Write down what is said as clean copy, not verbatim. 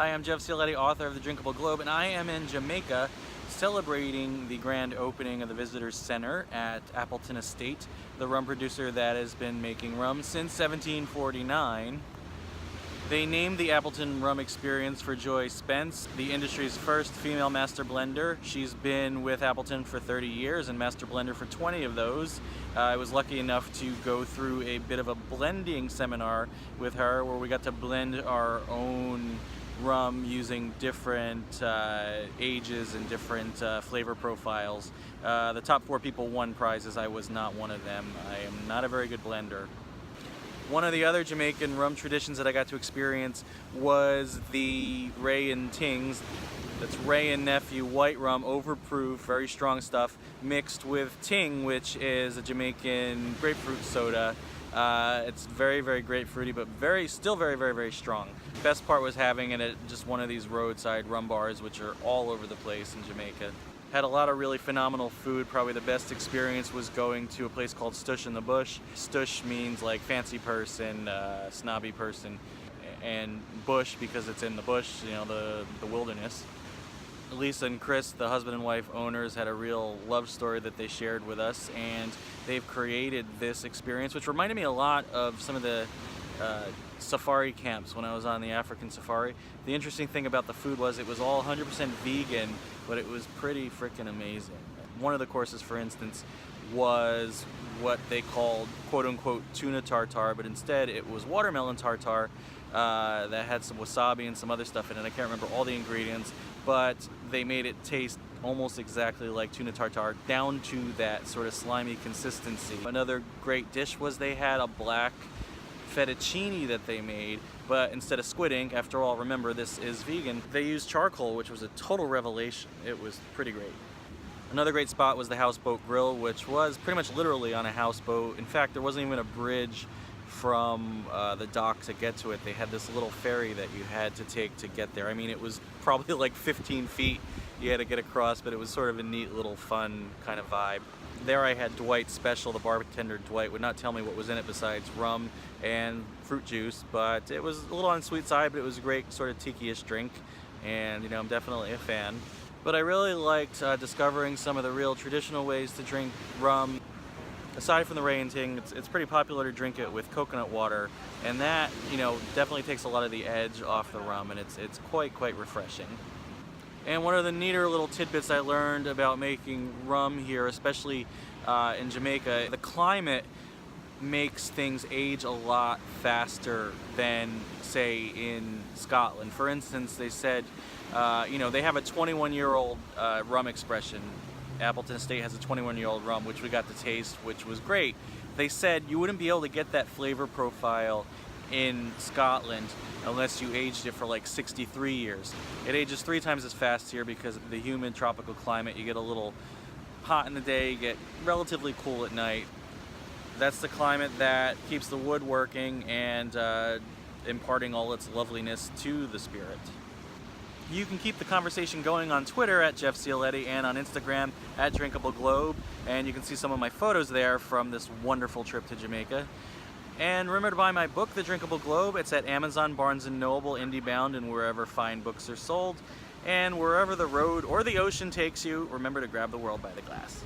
Hi, I'm Jeff Cioletti, author of The Drinkable Globe, and I am in Jamaica celebrating the grand opening of the Visitors Center at Appleton Estate, the rum producer that has been making rum since 1749. They named the Appleton Rum Experience for Joy Spence, the industry's first female master blender. She's been with Appleton for 30 years and master blender for 20 of those. I was lucky enough to go through a bit of a blending seminar with her where we got to blend our own rum using different ages and different flavor profiles. The top 4 people won prizes. I was not one of them. I am not a very good blender. One of the other Jamaican rum traditions that I got to experience was the Ray and Tings. That's Ray and Nephew white rum, overproof, very strong stuff, mixed with Ting, which is a Jamaican grapefruit soda. It's very, very grapefruity, but still very strong. Best part was having it at just one of these roadside rum bars, which are all over the place in Jamaica. Had a lot of really phenomenal food. Probably the best experience was going to a place called Stush in the Bush. Stush means like fancy person, snobby person, and bush because it's in the bush, you know, the wilderness. Lisa and Chris, the husband and wife owners, had a real love story that they shared with us, and they've created this experience, which reminded me a lot of some of the safari camps when I was on the African safari. The interesting thing about the food was it was all 100% vegan, but it was pretty freaking amazing. One of the courses, for instance, was what they called quote-unquote tuna tartare, but instead it was watermelon tartare that had some wasabi and some other stuff in it. I can't remember all the ingredients, but they made it taste almost exactly like tuna tartare, down to that sort of slimy consistency. Another great dish was they had a black fettuccine that they made, but instead of squid ink, after all, remember this is vegan, they used charcoal, which was a total revelation. It was pretty great. Another great spot was the Houseboat Grill, which was pretty much literally on a houseboat. In fact, there wasn't even a bridge from the dock to get to it. They had this little ferry that you had to take to get there. I mean, it was probably like 15 feet you had to get across, but it was sort of a neat little fun kind of vibe. There I had Dwight's special. The bartender, Dwight, would not tell me what was in it besides rum and fruit juice, but it was a little on the sweet side, but it was a great sort of tiki-ish drink, and you know, I'm definitely a fan. But I really liked discovering some of the real traditional ways to drink rum. Aside from the Ray and Ting, it's pretty popular to drink it with coconut water, and that, you know, definitely takes a lot of the edge off the rum, and it's quite refreshing. And one of the neater little tidbits I learned about making rum here, especially in Jamaica, the climate makes things age a lot faster than, say, in Scotland. For instance, they said, you know, they have a 21-year-old rum expression. Appleton Estate has a 21-year-old rum, which we got to taste, which was great. They said you wouldn't be able to get that flavor profile in Scotland unless you aged it for like 63 years. It ages 3 times as fast here because of the humid tropical climate. You get a little hot in the day, you get relatively cool at night. That's the climate that keeps the wood working and imparting all its loveliness to the spirit. You can keep the conversation going on Twitter at Jeff Cioletti and on Instagram at Drinkable Globe, and you can see some of my photos there from this wonderful trip to Jamaica. And remember to buy my book, The Drinkable Globe. It's at Amazon, Barnes & Noble, IndieBound, and wherever fine books are sold. And wherever the road or the ocean takes you, remember to grab the world by the glass.